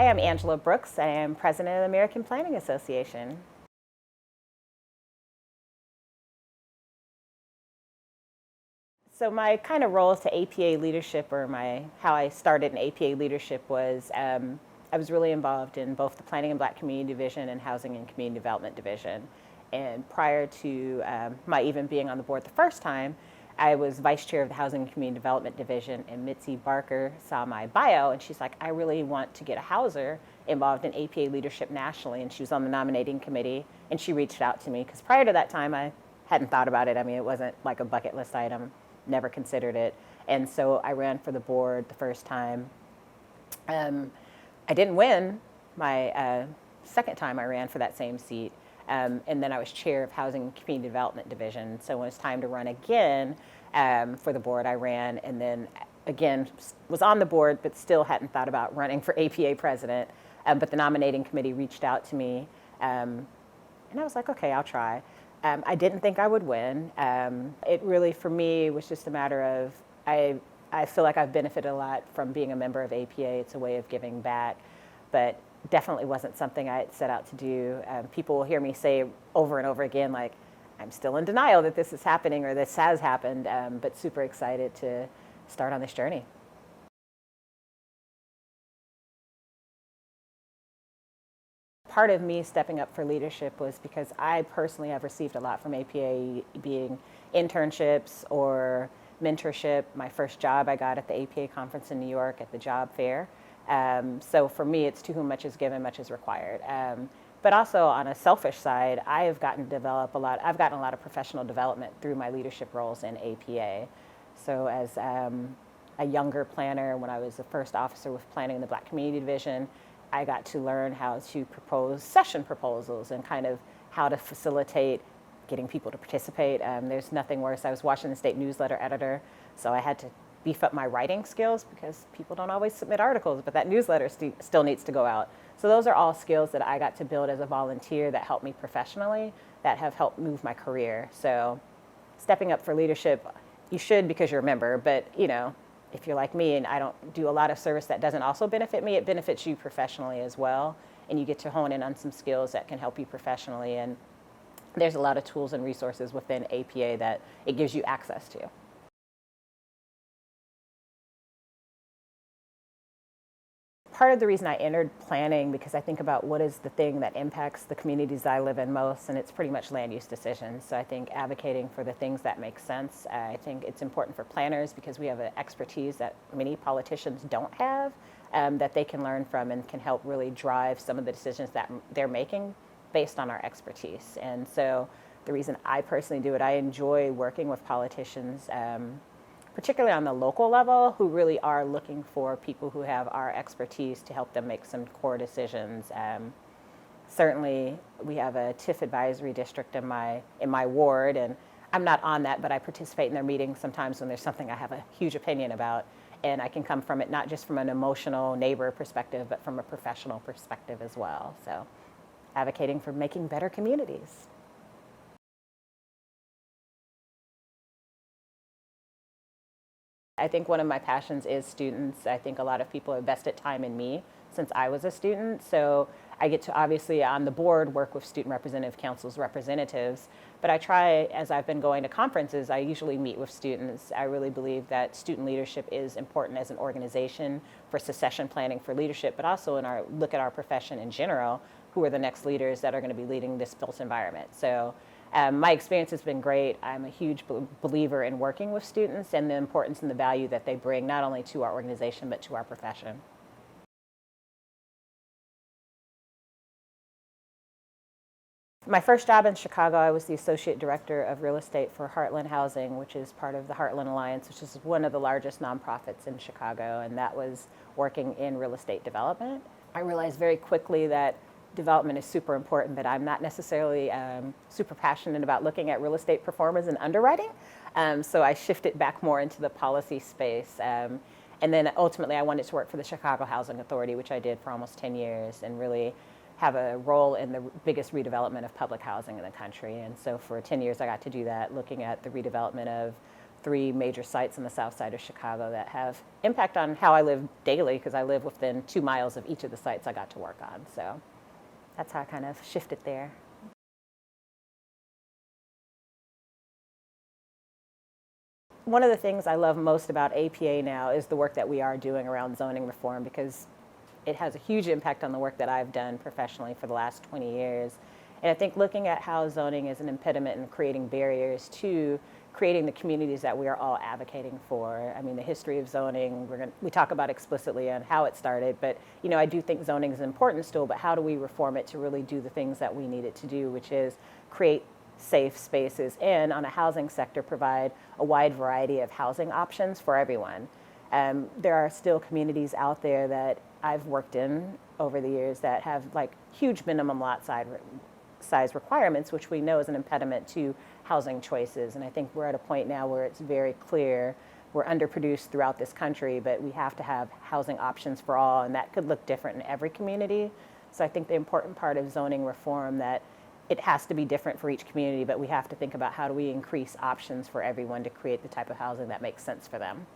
Hi, I'm Angela Brooks. I am president of the American Planning Association. So my kind of roles to APA leadership, or how I started in APA leadership was I was really involved in both the Planning and Black Community Division and Housing and Community Development Division. And prior to my even being on the board the first time, I was vice chair of the Housing and Community Development Division, and Mitzi Barker saw my bio and she's like, I really want to get a houser involved in APA leadership nationally. And she was on the nominating committee and she reached out to me because prior to that time I hadn't thought about it. I mean, it wasn't like a bucket list item, never considered it. And so I ran for the board the first time. I didn't win my second time I ran for that same seat. And then I was chair of Housing and Community Development Division. So when it was time to run again for the board, I ran, and then again was on the board, but still hadn't thought about running for APA president. But the nominating committee reached out to me, and I was like, okay, I'll try. I didn't think I would win. It really, for me, was just a matter of I feel like I've benefited a lot from being a member of APA. It's a way of giving back, but definitely wasn't something I had set out to do. People will hear me say over and over again, like, I'm still in denial that this is happening or this has happened, but super excited to start on this journey. Part of me stepping up for leadership was because I personally have received a lot from APA, being internships or mentorship. My first job I got at the APA conference in New York at the job fair. So for me, it's to whom much is given, much is required. But also on a selfish side, I've gotten a lot of professional development through my leadership roles in APA. So as a younger planner, when I was the first officer with planning in the Black Community Division, I got to learn how to propose session proposals and kind of how to facilitate getting people to participate. There's nothing worse. I was Washington State newsletter editor, so I had to beef up my writing skills because people don't always submit articles, but that newsletter still needs to go out. So those are all skills that I got to build as a volunteer that helped me professionally, that have helped move my career. So stepping up for leadership, you should because you're a member, but if you're like me and I don't do a lot of service that doesn't also benefit me, it benefits you professionally as well. And you get to hone in on some skills that can help you professionally. And there's a lot of tools and resources within APA that it gives you access to. Part of the reason I entered planning, because I think about what is the thing that impacts the communities I live in most, and it's pretty much land use decisions. So I think advocating for the things that make sense, I think it's important for planners because we have an expertise that many politicians don't have, that they can learn from and can help really drive some of the decisions that they're making based on our expertise. And so the reason I personally do it, I enjoy working with politicians, particularly on the local level, who really are looking for people who have our expertise to help them make some core decisions. Certainly, we have a TIF advisory district in my ward, and I'm not on that, but I participate in their meetings sometimes when there's something I have a huge opinion about, and I can come from it not just from an emotional neighbor perspective, but from a professional perspective as well. So, advocating for making better communities. I think one of my passions is students. I think a lot of people have invested time in me since I was a student. So I get to obviously on the board work with Student Representative Council's representatives, but I try, as I've been going to conferences, I usually meet with students. I really believe that student leadership is important as an organization for succession planning for leadership, but also in our look at our profession in general, who are the next leaders that are going to be leading this built environment. So my experience has been great. I'm a huge believer in working with students and the importance and the value that they bring not only to our organization, but to our profession. My first job in Chicago, I was the Associate Director of Real Estate for Heartland Housing, which is part of the Heartland Alliance, which is one of the largest nonprofits in Chicago, and that was working in real estate development. I realized very quickly that development is super important, but I'm not necessarily super passionate about looking at real estate performance and underwriting. So I shifted back more into the policy space. And then ultimately I wanted to work for the Chicago Housing Authority, which I did for almost 10 years, and really have a role in the biggest redevelopment of public housing in the country. And so for 10 years I got to do that, looking at the redevelopment of 3 major sites on the south side of Chicago that have impact on how I live daily, because I live within 2 miles of each of the sites I got to work on. So that's how I kind of shifted there. One of the things I love most about APA now is the work that we are doing around zoning reform, because it has a huge impact on the work that I've done professionally for the last 20 years. And I think looking at how zoning is an impediment in creating barriers to creating the communities that we are all advocating for. I mean, the history of zoning, we talk about explicitly on how it started, but I do think zoning is important still, but how do we reform it to really do the things that we need it to do, which is create safe spaces and, on a housing sector, provide a wide variety of housing options for everyone. There are still communities out there that I've worked in over the years that have huge minimum lot size requirements, which we know is an impediment to housing choices. And I think we're at a point now where it's very clear we're underproduced throughout this country, but we have to have housing options for all, and that could look different in every community. So I think the important part of zoning reform, that it has to be different for each community, but we have to think about how do we increase options for everyone to create the type of housing that makes sense for them.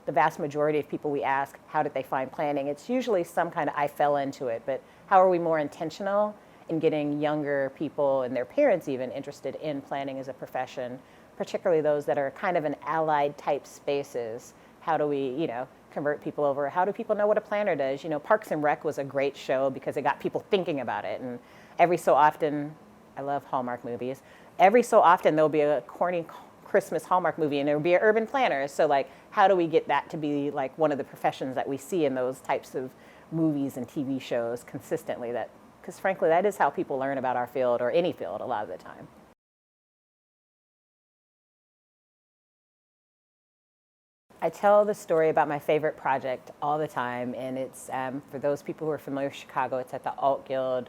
The vast majority of people we ask, how did they find planning? It's usually some kind of I fell into it, but how are we more intentional in getting younger people and their parents even interested in planning as a profession, particularly those that are kind of in allied type spaces? How do we, convert people over? How do people know what a planner does? Parks and Rec was a great show because it got people thinking about it. And every so often, I love Hallmark movies, every so often there'll be a corny Christmas Hallmark movie and there will be an urban planner. So how do we get that to be one of the professions that we see in those types of movies and TV shows consistently? Because frankly, that is how people learn about our field, or any field, a lot of the time. I tell the story about my favorite project all the time, and it's for those people who are familiar with Chicago, it's at the Altgeld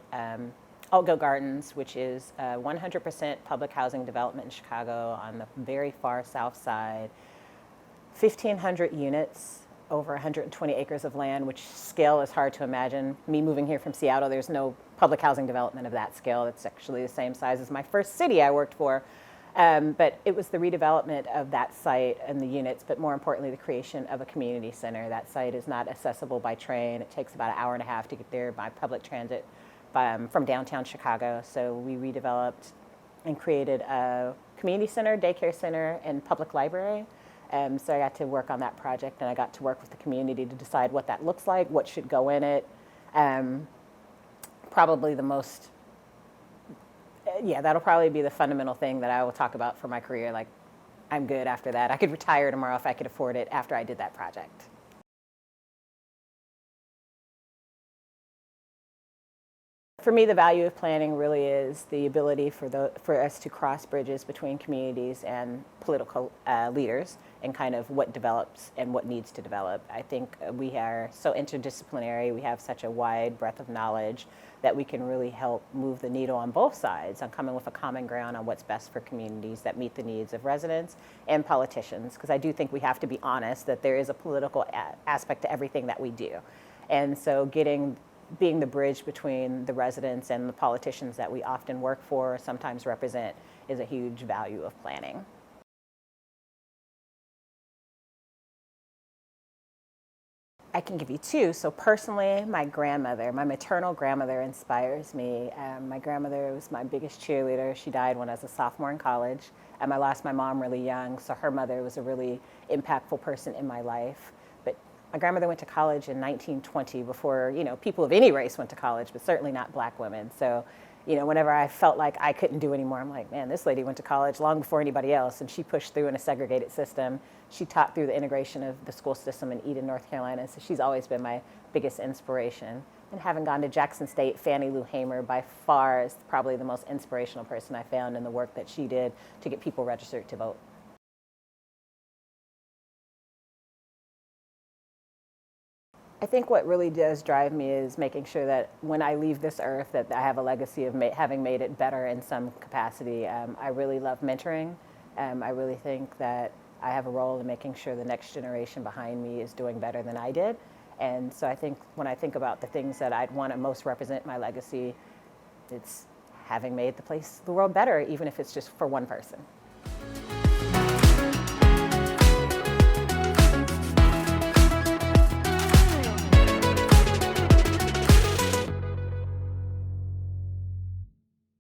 Gardens, which is 100% public housing development in Chicago on the very far south side. 1,500 units, over 120 acres of land, which scale is hard to imagine. Me moving here from Seattle, there's no public housing development of that scale. It's actually the same size as my first city I worked for. But it was the redevelopment of that site and the units, but more importantly, the creation of a community center. That site is not accessible by train. It takes about an hour and a half to get there by public transit from downtown Chicago. So we redeveloped and created a community center, daycare center, and public library. So I got to work on that project, and I got to work with the community to decide what that looks like, what should go in it. Probably the most that'll probably be the fundamental thing that I will talk about for my career. I'm good after that. I could retire tomorrow if I could afford it after I did that project. For me, the value of planning really is the ability for us to cross bridges between communities and political leaders, and kind of what develops and what needs to develop. I think we are so interdisciplinary. We have such a wide breadth of knowledge that we can really help move the needle on both sides on coming with a common ground on what's best for communities that meet the needs of residents and politicians. Because I do think we have to be honest that there is a political aspect to everything that we do. And so being the bridge between the residents and the politicians that we often work for, sometimes represent, is a huge value of planning. I can give you two. So personally, my maternal grandmother inspires me. My grandmother was my biggest cheerleader. She died when I was a sophomore in college. I lost my mom really young, so her mother was a really impactful person in my life. But my grandmother went to college in 1920 before, people of any race went to college, but certainly not black women. So, whenever I felt like I couldn't do anymore, I'm like, man, this lady went to college long before anybody else, and she pushed through in a segregated system. She taught through the integration of the school system in Eden, North Carolina, so she's always been my biggest inspiration. And having gone to Jackson State, Fannie Lou Hamer by far is probably the most inspirational person I found in the work that she did to get people registered to vote. I think what really does drive me is making sure that when I leave this earth that I have a legacy of having made it better in some capacity. I really love mentoring. I really think that I have a role in making sure the next generation behind me is doing better than I did. And so I think when I think about the things that I'd want to most represent my legacy, it's having made the world better, even if it's just for one person.